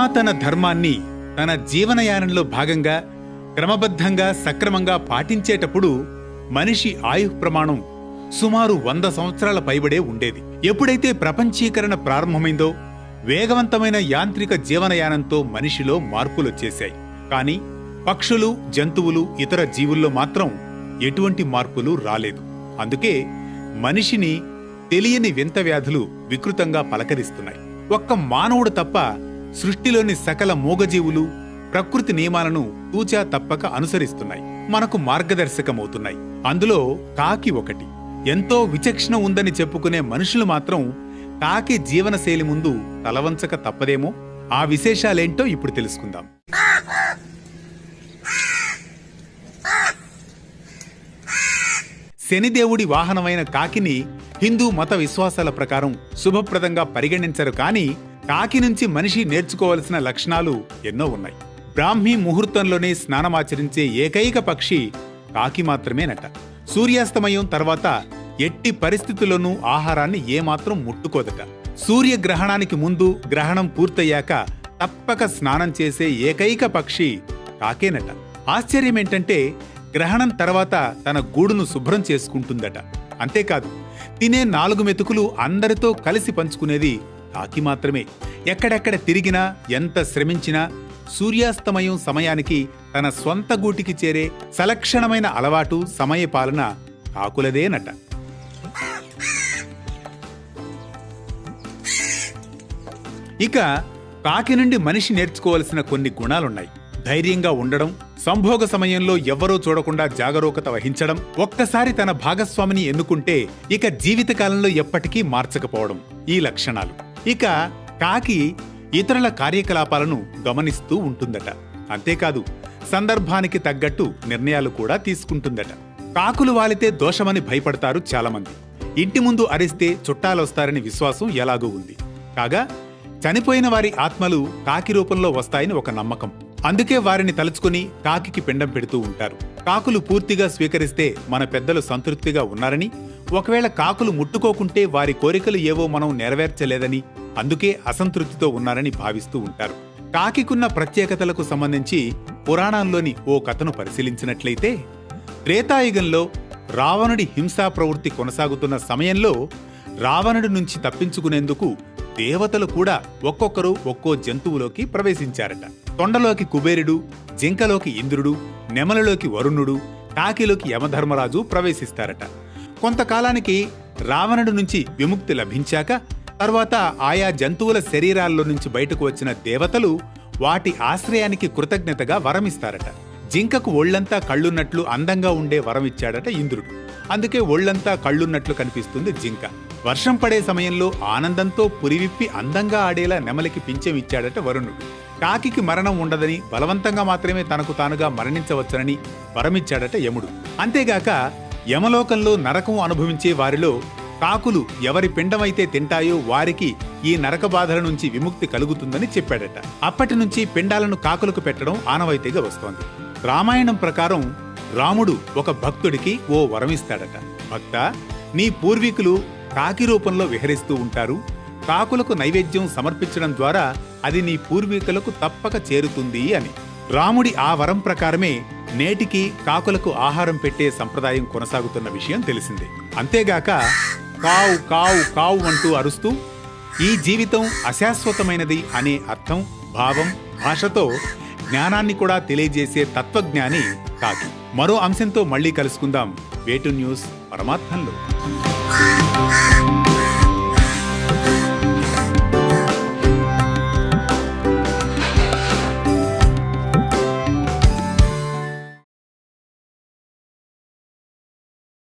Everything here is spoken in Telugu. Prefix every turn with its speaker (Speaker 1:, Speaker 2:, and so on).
Speaker 1: సనాతన ధర్మాన్ని తన జీవనయానంలో భాగంగా క్రమబద్ధంగా సక్రమంగా పాటించేటప్పుడు మనిషి ఆయుః ప్రమాణం సుమారు 100 సంవత్సరాల పైబడే ఉండేది. ఎప్పుడైతే ప్రపంచీకరణ ప్రారంభమైందో వేగవంతమైన యాంత్రిక జీవనయానంతో మనిషిలో మార్పులొచ్చేశాయి. కానీ పక్షులు, జంతువులు, ఇతర జీవుల్లో మాత్రం ఎటువంటి మార్పులు రాలేదు. అందుకే మనిషిని తెలియని వింత వ్యాధులు వికృతంగా పలకరిస్తున్నాయి. ఒక్క మానవుడు తప్ప సృష్టిలోని సకల మూగజీవులు ప్రకృతి నియమాలను తూచా తప్పక అనుసరిస్తున్నాయి, మనకు మార్గదర్శకమవుతున్నాయి. అందులో కాకి ఒకటి. ఎంతో విచక్షణ ఉందని చెప్పుకునే మనుషులు మాత్రం కాకి జీవనశైలి ముందు తలవంచక తప్పదేమో. ఆ విశేషాలేంటో ఇప్పుడు తెలుసుకుందాం. శనిదేవుడి వాహనమైన కాకిని హిందూ మత విశ్వాసాల ప్రకారం శుభప్రదంగా పరిగణించరు. కానీ కాకి నుంచి మనిషి నేర్చుకోవలసిన లక్షణాలు ఎన్నో ఉన్నాయి. బ్రాహ్మీ ముహూర్తంలోనే స్నానమాచరించే ఏకైక పక్షి కాకి మాత్రమేనట. సూర్యాస్తమయం తర్వాత ఎట్టి పరిస్థితుల్లోనూ ఆహారాన్ని ఏమాత్రం ముట్టుకోదట. సూర్యగ్రహణానికి ముందు, గ్రహణం పూర్తయ్యాక తప్పక స్నానం చేసే ఏకైక పక్షి కాకేనట. ఆశ్చర్యమేంటంటే గ్రహణం తర్వాత తన గూడును శుభ్రం చేసుకుంటుందట. అంతేకాదు, తినే 4 మెతుకులు అందరితో కలిసి పంచుకునేది కాకి మాత్రమే. ఎక్కడెక్కడ తిరిగినా, ఎంత శ్రమించినా సూర్యాస్తమయం సమయానికి తన స్వంత గూటికి చేరే సలక్షణమైన అలవాటు, సమయపాలన కాకులదేనట. ఇక కాకి నుండి మనిషి నేర్చుకోవలసిన కొన్ని గుణాలున్నాయి. ధైర్యంగా ఉండడం, సంభోగ సమయంలో ఎవ్వరూ చూడకుండా జాగరూకత వహించడం, ఒక్కసారి తన భాగస్వామిని ఎన్నుకుంటే ఇక జీవితకాలంలో ఎప్పటికీ మార్చకపోవడం, ఈ లక్షణాలు. ఇక కాకి ఇతరుల కార్యకలాపాలను గమనిస్తూ ఉంటుందట. అంతేకాదు, సందర్భానికి తగ్గట్టు నిర్ణయాలు కూడా తీసుకుంటుందట. కాకులు వాలితే దోషమని భయపడతారు చాలామంది. ఇంటి ముందు అరిస్తే చుట్టాలొస్తారని విశ్వాసం ఎలాగూ ఉంది. కాగా చనిపోయిన వారి ఆత్మలు కాకి రూపంలో వస్తాయని ఒక నమ్మకం. అందుకే వారిని తలుచుకుని కాకికి పిండం పెడుతూ ఉంటారు. కాకులు పూర్తిగా స్వీకరిస్తే మన పెద్దలు సంతృప్తిగా ఉన్నారని, ఒకవేళ కాకులు ముట్టుకోకుంటే వారి కోరికలు ఏవో మనం నెరవేర్చలేదని, అందుకే అసంతృప్తితో ఉన్నారని భావిస్తూ ఉంటారు. కాకికున్న ప్రత్యేకతలకు సంబంధించి పురాణాల్లోని ఓ కథను పరిశీలించినట్లయితే, త్రేతాయుగంలో రావణుడి హింసా ప్రవృత్తి కొనసాగుతున్న సమయంలో రావణుడి నుంచి తప్పించుకునేందుకు దేవతలు కూడా ఒక్కొక్కరు ఒక్కో జంతువులోకి ప్రవేశించారట. తొండలోకి కుబేరుడు, జింకలోకి ఇంద్రుడు, నెమలలోకి వరుణుడు, కాకిలోకి యమధర్మరాజు ప్రవేశిస్తారట. కొంతకాలానికి రావణుడి నుంచి విముక్తి లభించాక తర్వాత ఆయా జంతువుల శరీరాల్లో నుంచి బయటకు వచ్చిన దేవతలు వాటి ఆశ్రయానికి కృతజ్ఞతగా వరమిస్తారట. జింకకు ఒళ్లంతా కళ్ళున్నట్లు అందంగా ఉండే వరమిచ్చాడట ఇంద్రుడు. అందుకే ఒళ్లంతా కళ్ళున్నట్లు కనిపిస్తుంది జింక. వర్షం పడే సమయంలో ఆనందంతో పురివిప్పి అందంగా ఆడేలా నెమలికి పింఛం ఇచ్చాడట వరుణుడు. కాకికి మరణం ఉండదని, బలవంతంగా మాత్రమే తనకు తానుగా మరణించవచ్చునని వరమిచ్చాడట యముడు. అంతేగాక యమలోకంలో నరకం అనుభవించే వారిలో కాకులు ఎవరి పిండమైతే తింటాయో వారికి ఈ నరక బాధల నుంచి విముక్తి కలుగుతుందని చెప్పాడట. అప్పటి నుంచి పిండాలను కాకులకు పెట్టడం ఆనవాయితీగా వస్తోంది. రామాయణం ప్రకారం రాముడు ఒక భక్తుడికి ఓ వరమిస్తాడట. భక్తా, నీ పూర్వీకులు కాకి రూపంలో విహరిస్తూ ఉంటారు. కాకులకు నైవేద్యం సమర్పించడం ద్వారా అది నీ పూర్వీకులకు తప్పక చేరుతుంది అని. రాముడి ఆ వరం ప్రకారమే నేటికి కాకులకు ఆహారం పెట్టే సంప్రదాయం కొనసాగుతున్న విషయం తెలిసిందే. అంతేగాక కావు కావు కావు అంటూ అరుస్తూ ఈ జీవితం అశాశ్వతమైనది అనే అర్థం, భావం, భాషతో జ్ఞానాన్ని కూడా తెలియజేసే తత్వజ్ఞాని కాకి. మరో అంశంతో మళ్ళీ కలుసుకుందాం. వేటు న్యూస్ పరమార్థంలో.